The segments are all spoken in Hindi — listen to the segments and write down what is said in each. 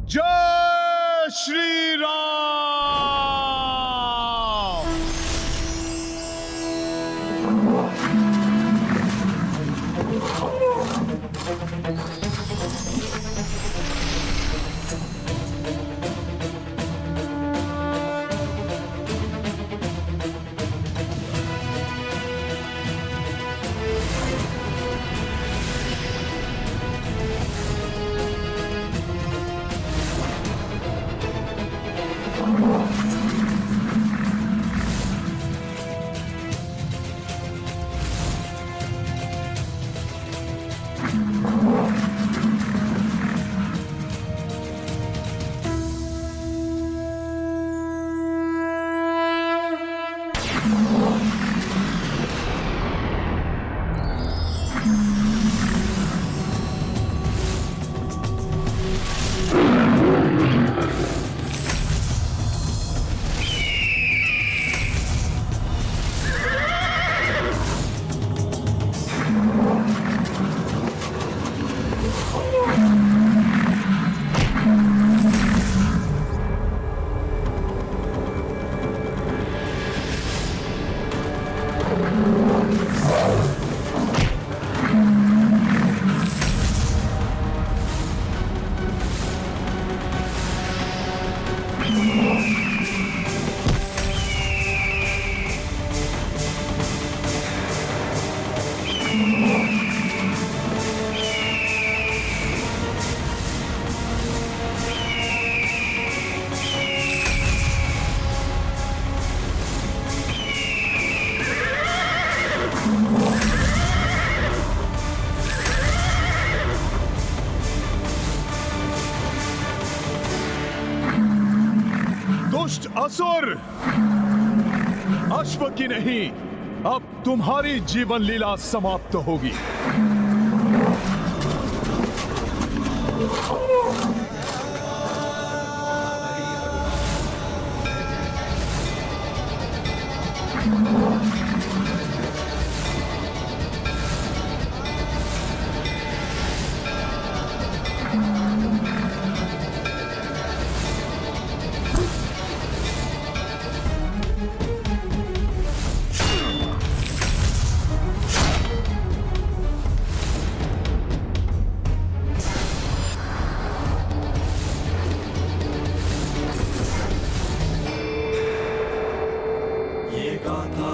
जय श्री राम। दुष्ट असुर, अश्व की नहीं, अब तुम्हारी जीवन लीला समाप्त होगी।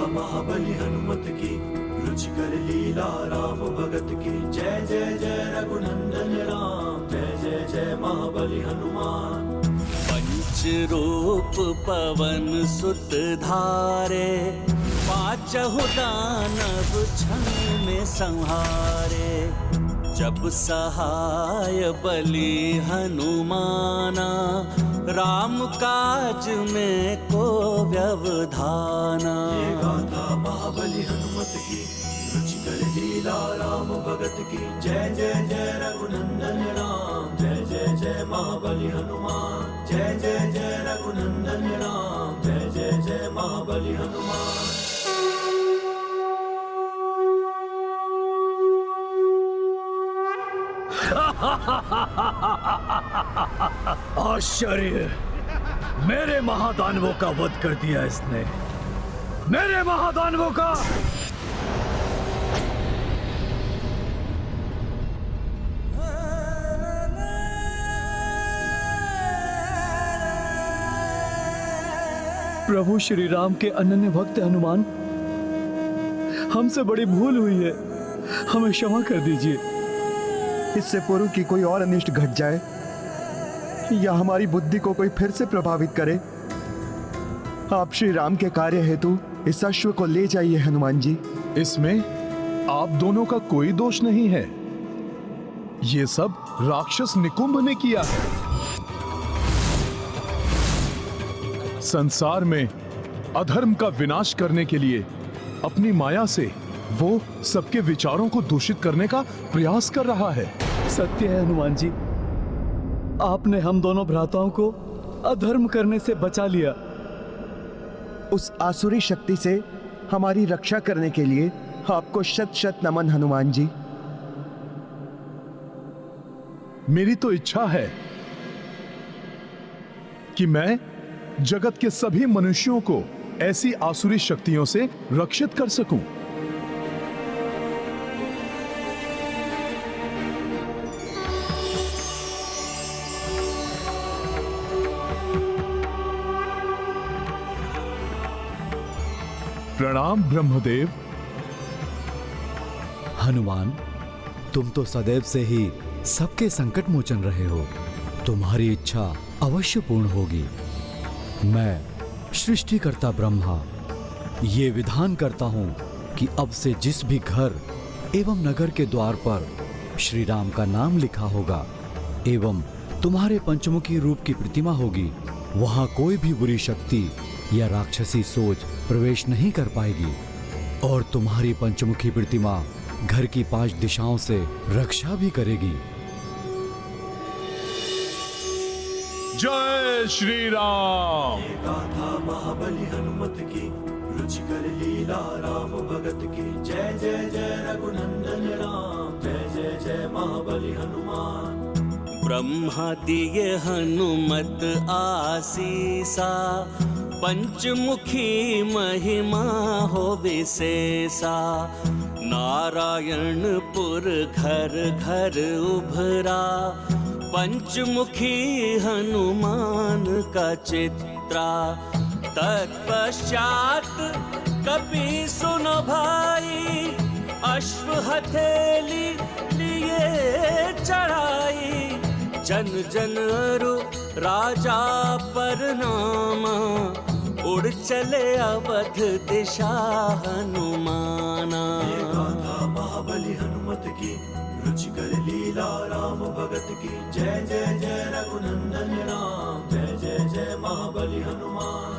महाबली हनुमत की रुचिकर लीला राम भगत की। जय जय जय रघुनंदन राम, जय जय जय महाबली हनुमान। पंच रूप पवन सुत धारे, पांचहु दानव क्षण में संहारे। जब सहाय बलि हनुमाना, राम काज में को व्यवधाना। ये गाथा महाबली हनुमत की रुचिकर लीला राम भगत की। जय जय जय रघुनंदन राम, जय जय जय महाबली हनुमान। जय जय जय रघुनंदन राम, जय जय जय महाबली हनुमान। आश्चर्य, मेरे महादानवों का वध कर दिया इसने, मेरे महादानवों का। प्रभु श्री राम के अनन्य भक्त हनुमान, हमसे बड़ी भूल हुई है, हमें क्षमा कर दीजिए। इससे पूर्व कि कोई और अनिष्ट घट जाए या हमारी बुद्धि को कोई फिर से प्रभावित करे, आप श्री राम के कार्य हेतु इस अश्व को ले जाइए हनुमान जी। इसमें आप दोनों का कोई दोष नहीं है, ये सब राक्षस निकुंभ ने किया है। संसार में अधर्म का विनाश करने के लिए अपनी माया से वो सबके विचारों को दूषित करने का प्रयास कर रहा है। सत्य है हनुमान जी, आपने हम दोनों भ्राताओं को अधर्म करने से बचा लिया। उस आसुरी शक्ति से हमारी रक्षा करने के लिए आपको शत शत नमन हनुमान जी। मेरी तो इच्छा है कि मैं जगत के सभी मनुष्यों को ऐसी आसुरी शक्तियों से रक्षित कर सकूं। प्रणाम ब्रह्मदेव। हनुमान, तुम तो सदैव से ही सबके संकट मोचन रहे हो। तुम्हारी इच्छा अवश्य पूर्ण होगी। मैं सृष्टिकर्ता ब्रह्मा ये विधान करता हूं कि अब से जिस भी घर एवं नगर के द्वार पर श्री राम का नाम लिखा होगा एवं तुम्हारे पंचमुखी रूप की प्रतिमा होगी, वहां कोई भी बुरी शक्ति या राक्षसी सोच प्रवेश नहीं कर पाएगी और तुम्हारी पंचमुखी प्रतिमा घर की 5 दिशाओं से रक्षा भी करेगी। जय श्री राम। गाथा महाबली हनुमत की, रुचिकर लीला राम भगत की। जय जय जय रघुनंदन राम, जय जय जय महाबली हनुमान। ब्रह्मा दिए हनुमत आसीसा, पंचमुखी महिमा हो विशेषा। नारायणपुर घर घर उभरा, पंचमुखी हनुमान का चित्रा। तत्पश्चात कपि सुनो भाई, अश्व हथेली लिए चढ़ाई। जन जन अरु राजा पर नामा, उड़ चले अवध दिशा हनुमाना। गाथा महाबली हनुमत की, रुचिकर लीला राम भगत की। जय जय जय रघुनंदन राम, जय जय जय महाबली हनुमान।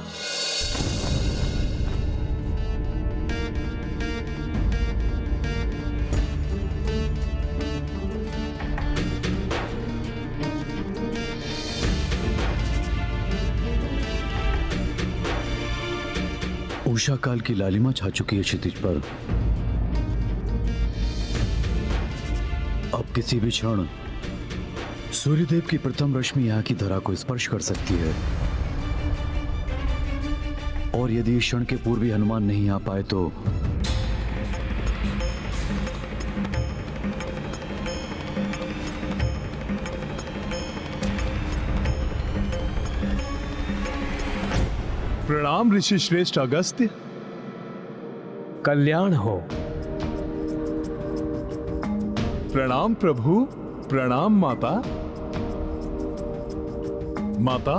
उषा काल की लालिमा छा चुकी है क्षितिज पर। अब किसी भी क्षण सूर्यदेव की प्रथम रश्मि यहाँ की धरा को स्पर्श कर सकती है और यदि इस क्षण के पूर्व भी हनुमान नहीं आ पाए तो प्रणाम ऋषि श्रेष्ठ अगस्त्य। कल्याण हो। प्रणाम प्रभु। प्रणाम माता। माता,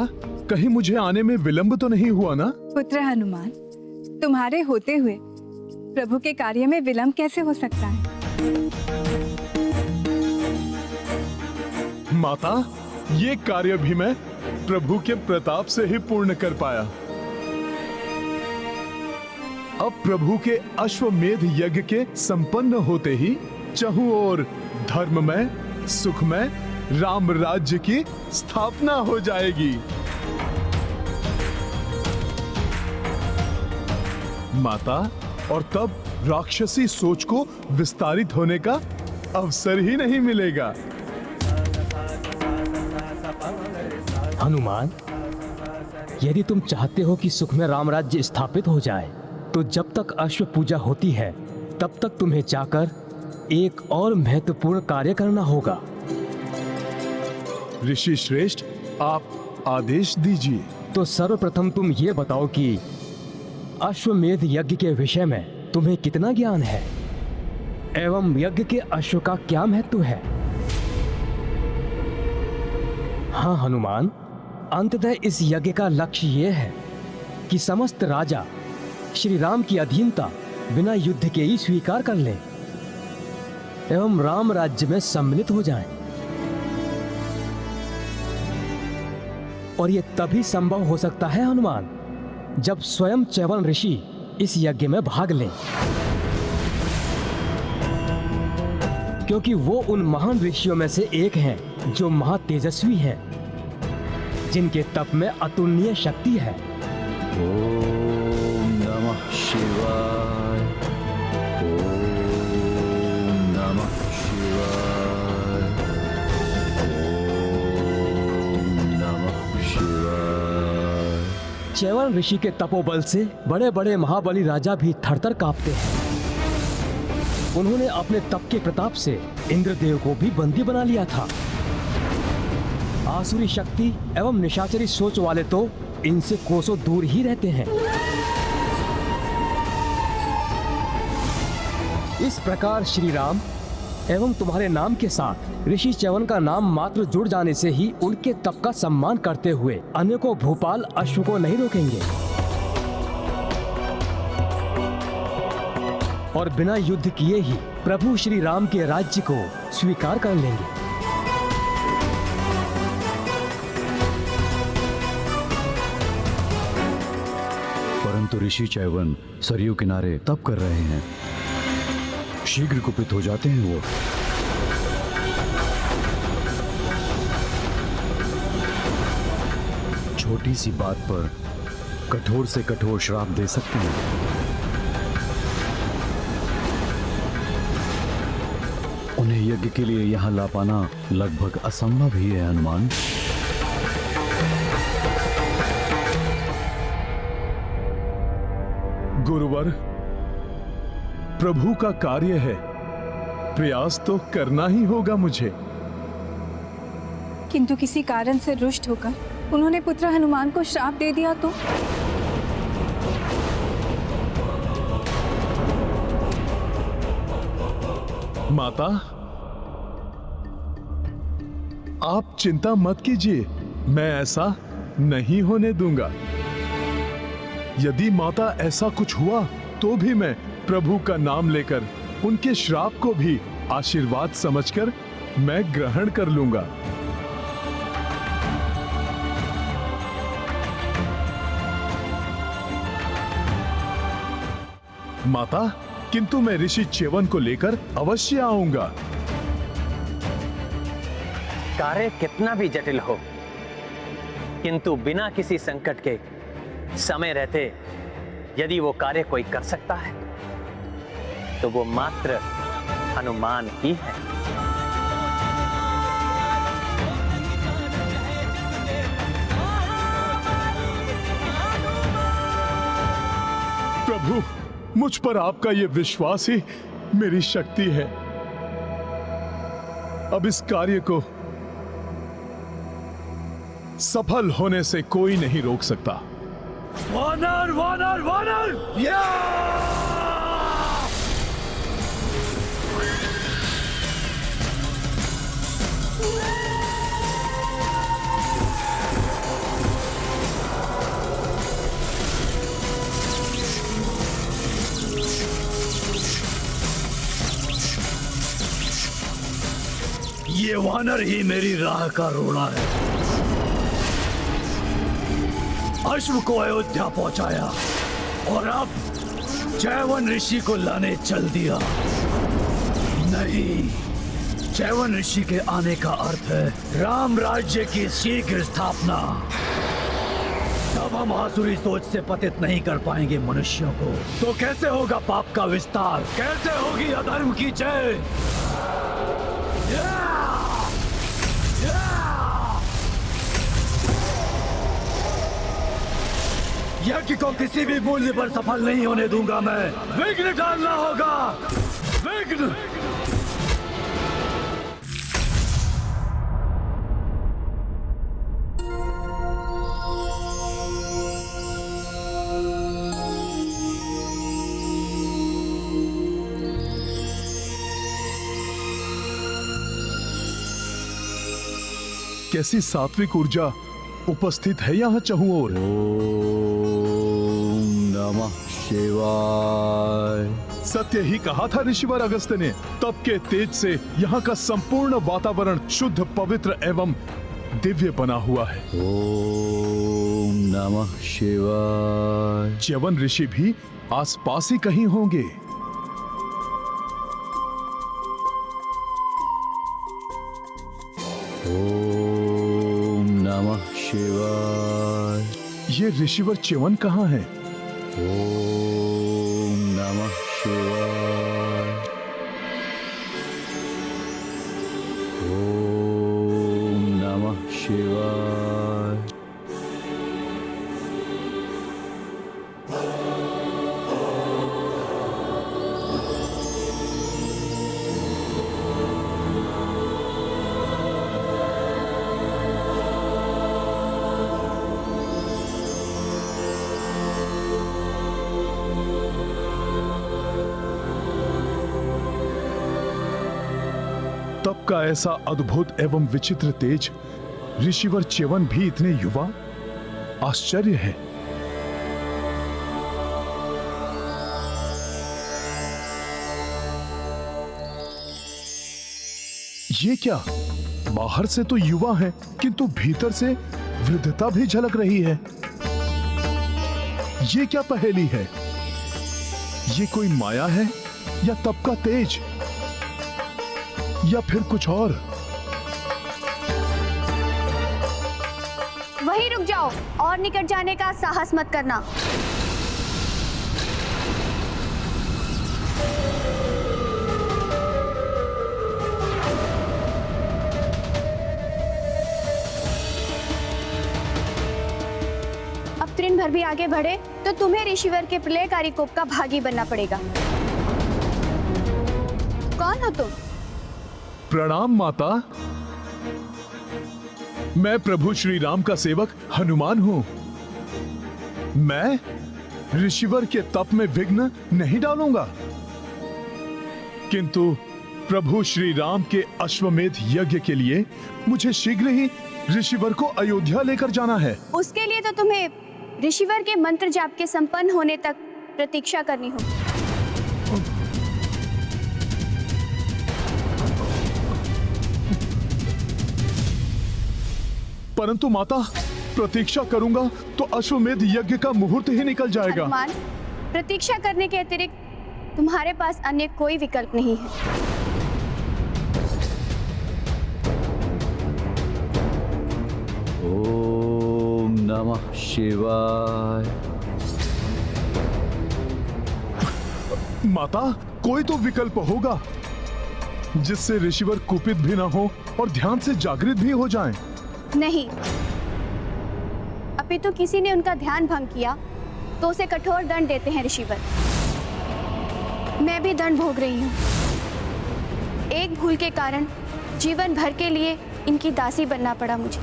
कहीं मुझे आने में विलंब तो नहीं हुआ ना? पुत्र हनुमान, तुम्हारे होते हुए प्रभु के कार्य में विलंब कैसे हो सकता है? माता, ये कार्य भी मैं प्रभु के प्रताप से ही पूर्ण कर पाया। अब प्रभु के अश्वमेध यज्ञ के संपन्न होते ही चहुं ओर धर्ममय, सुखमय राम राज्य की स्थापना हो जाएगी। माता, और तब राक्षसी सोच को विस्तारित होने का अवसर ही नहीं मिलेगा। हनुमान, यदि तुम चाहते हो कि सुख में राम राज्य स्थापित हो जाए तो जब तक अश्व पूजा होती है तब तक तुम्हें जाकर एक और महत्वपूर्ण कार्य करना होगा। ऋषि श्रेष्ठ, आप आदेश दीजिए। तो सर्वप्रथम तुम ये बताओ कि अश्वमेध यज्ञ के विषय में तुम्हें कितना ज्ञान है एवं यज्ञ के अश्व का क्या महत्व है। हाँ हनुमान, अंततः इस यज्ञ का लक्ष्य ये है कि समस्त राजा श्री राम की अधीनता बिना युद्ध के ही स्वीकार कर लें एवं राम राज्य में सम्मिलित हो जाएं। और यह तभी संभव हो सकता है हनुमान, जब स्वयं च्यवन ऋषि इस यज्ञ में भाग लें, क्योंकि वो उन महान ऋषियों में से एक हैं जो महातेजस्वी हैं, जिनके तप में अतुलनीय शक्ति है। ओम नमः शिवाय। ओम नमः शिवाय। ओम नमः शिवाय। च्यवन ऋषि के तपोबल से बड़े बड़े महाबली राजा भी थरथर कांपते हैं। उन्होंने अपने तप के प्रताप से इंद्रदेव को भी बंदी बना लिया था। आसुरी शक्ति एवं निशाचरी सोच वाले तो इनसे कोसों दूर ही रहते हैं। इस प्रकार श्री राम एवं तुम्हारे नाम के साथ ऋषि च्यवन का नाम मात्र जुड़ जाने से ही उनके तप का सम्मान करते हुए अनेकों भूपाल अश्व को नहीं रोकेंगे और बिना युद्ध किए ही प्रभु श्री राम के राज्य को स्वीकार कर लेंगे। परंतु ऋषि च्यवन सरयू किनारे तप कर रहे हैं, शीघ्र कुपित हो जाते हैं वो। छोटी सी बात पर कठोर से कठोर श्राप दे सकते हैं। उन्हें यज्ञ के लिए यहां ला पाना लगभग असंभव ही है हनुमान। गुरुवर, प्रभु का कार्य है, प्रयास तो करना ही होगा मुझे। किंतु किसी कारण से रुष्ट होकर उन्होंने पुत्र हनुमान को श्राप दे दिया तो? माता, आप चिंता मत कीजिए, मैं ऐसा नहीं होने दूंगा। यदि माता ऐसा कुछ हुआ तो भी मैं प्रभु का नाम लेकर उनके श्राप को भी आशीर्वाद समझकर मैं ग्रहण कर लूंगा। माता, किंतु मैं ऋषि च्यवन को लेकर अवश्य आऊंगा। कार्य कितना भी जटिल हो, किंतु बिना किसी संकट के समय रहते यदि वो कार्य कोई कर सकता है तो वो मात्र हनुमान ही है। प्रभु, मुझ पर आपका ये विश्वास ही मेरी शक्ति है। अब इस कार्य को सफल होने से कोई नहीं रोक सकता। वानर वानर वानर ये वानर ही मेरी राह का रोड़ा है। अश्व को अयोध्या पहुंचाया और अब च्यवन ऋषि को लाने चल दिया। नहीं, च्यवन ऋषि के आने का अर्थ है राम राज्य की शीघ्र स्थापना। तब हम आसुरी सोच से पतित नहीं कर पाएंगे मनुष्यों को, तो कैसे होगा पाप का विस्तार, कैसे होगी अधर्म की जय। यज्ञ को किसी भी मूल्य पर सफल नहीं होने दूंगा मैं। विघ्न डालना होगा, विघ्न। कैसी सात्विक ऊर्जा उपस्थित है यहाँ चहुं ओर। ओम नमः शिवाय। सत्य ही कहा था ऋषिवर अगस्त्य ने। तप के तेज से यहाँ का संपूर्ण वातावरण शुद्ध, पवित्र एवं दिव्य बना हुआ है। ओम नमः शिवाय। च्यवन ऋषि भी आसपास ही कहीं होंगे। ओम नमः शिवाय। ये ऋषिवर च्यवन कहाँ है? ओम नमः शिवाय। ओम नमः शिवाय। का ऐसा अद्भुत एवं विचित्र तेज, ऋषिवर च्यवन भी इतने युवा, आश्चर्य है। ये क्या, बाहर से तो युवा है किंतु भीतर से वृद्धता भी झलक रही है। ये क्या पहेली है? ये कोई माया है या तप का तेज या फिर कुछ और? वहीं रुक जाओ और निकट जाने का साहस मत करना। अब तृण भर भी आगे बढ़े तो तुम्हें ऋषिवर के प्रलयकारी कोप का भागी बनना पड़ेगा। कौन हो तुम? प्रणाम माता, मैं प्रभु श्री राम का सेवक हनुमान हूं। मैं ऋषिवर के तप में विघ्न नहीं डालूंगा, किंतु प्रभु श्री राम के अश्वमेध यज्ञ के लिए मुझे शीघ्र ही ऋषिवर को अयोध्या लेकर जाना है। उसके लिए तो तुम्हें ऋषिवर के मंत्र जाप के संपन्न होने तक प्रतीक्षा करनी होगी। परंतु माता, प्रतीक्षा करूंगा तो अश्वमेध यज्ञ का मुहूर्त ही निकल जाएगा। हनुमान, प्रतीक्षा करने के अतिरिक्त तुम्हारे पास अन्य कोई विकल्प नहीं है। ओम नमः शिवाय। माता, कोई तो विकल्प होगा जिससे ऋषिवर कुपित भी ना हो और ध्यान से जागृत भी हो जाएं। नहीं, अपितु किसी ने उनका ध्यान भंग किया तो उसे कठोर दंड देते हैं ऋषिवर। मैं भी दंड भोग रही हूँ। एक भूल के कारण जीवन भर के लिए इनकी दासी बनना पड़ा मुझे।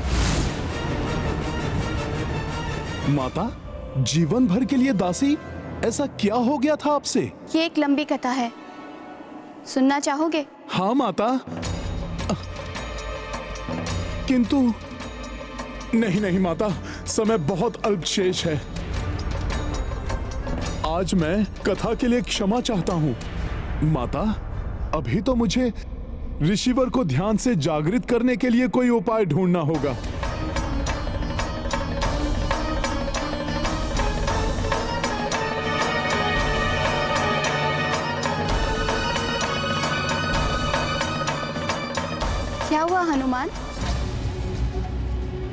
माता, जीवन भर के लिए दासी? ऐसा क्या हो गया था आपसे? ये एक लंबी कथा है, सुनना चाहोगे? हाँ माता, किंतु नहीं नहीं माता, समय बहुत अल्प शेष है। आज मैं कथा के लिए क्षमा चाहता हूँ। माता, अभी तो मुझे ऋषिवर को ध्यान से जागृत करने के लिए कोई उपाय ढूंढना होगा। क्या हुआ हनुमान?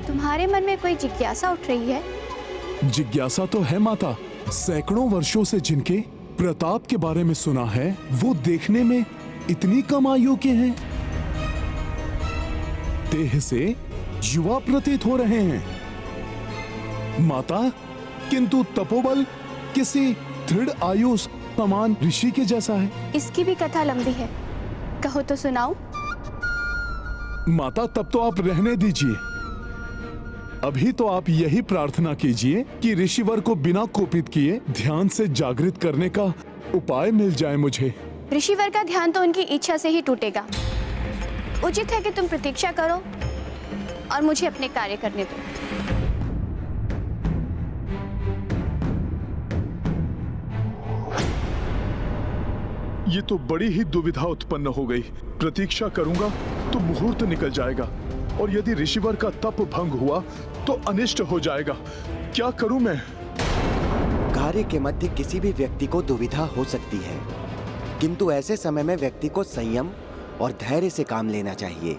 तुम्हारे मन में कोई जिज्ञासा उठ रही है? जिज्ञासा तो है माता। सैकड़ों वर्षों से जिनके प्रताप के बारे में सुना है, वो देखने में इतनी कम आयु के हैं, देह से युवा प्रतीत हो रहे हैं। माता, किंतु तपोबल किसी दृढ़ आयु समान ऋषि के जैसा है। इसकी भी कथा लंबी है, कहो तो सुनाऊं? माता, तब तो आप रहने दीजिए। अभी तो आप यही प्रार्थना कीजिए कि ऋषिवर को बिना कोपित किए ध्यान से जागृत करने का उपाय मिल जाए मुझे। ऋषिवर का ध्यान तो उनकी इच्छा से ही टूटेगा। उचित है कि तुम प्रतीक्षा करो और मुझे अपने कार्य करने दो। ये तो बड़ी ही दुविधा उत्पन्न हो गई। प्रतीक्षा करूंगा तो मुहूर्त निकल जाएगा, और यदि ऋषिवर का तप भंग हुआ तो अनिष्ट हो जाएगा। क्या करूं मैं? कार्य के मध्य किसी भी व्यक्ति को दुविधा हो सकती है, किंतु ऐसे समय में व्यक्ति को संयम और धैर्य से काम लेना चाहिए।